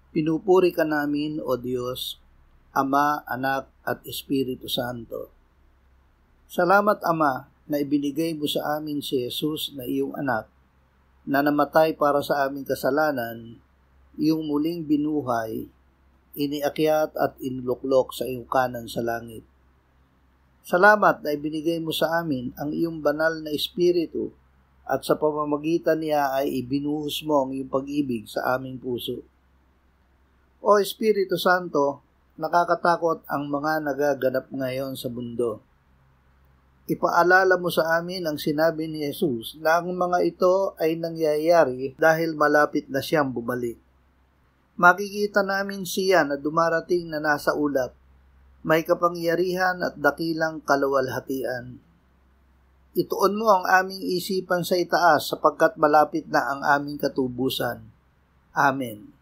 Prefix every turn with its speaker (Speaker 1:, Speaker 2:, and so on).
Speaker 1: Pinupuri ka namin, O Diyos, Ama, Anak, at Espiritu Santo. Salamat, Ama, na ibinigay mo sa amin si Jesus na iyong anak, na namatay para sa aming kasalanan, iyong muling binuhay, iniakyat at inluklok sa iyong kanan sa langit. Salamat na ibinigay mo sa amin ang iyong banal na Espiritu at sa pamamagitan niya ay ibinuhos mo ang iyong pag-ibig sa aming puso. O Espiritu Santo, nakakatakot ang mga nagaganap ngayon sa mundo. Ipaalala mo sa amin ang sinabi ni Jesus na ang mga ito ay nangyayari dahil malapit na siyang bumalik. Makikita namin siya na dumarating na nasa ulap, may kapangyarihan at dakilang kaluwalhatian. Ituon mo ang aming isipan sa itaas sapagkat malapit na ang aming katubusan. Amen.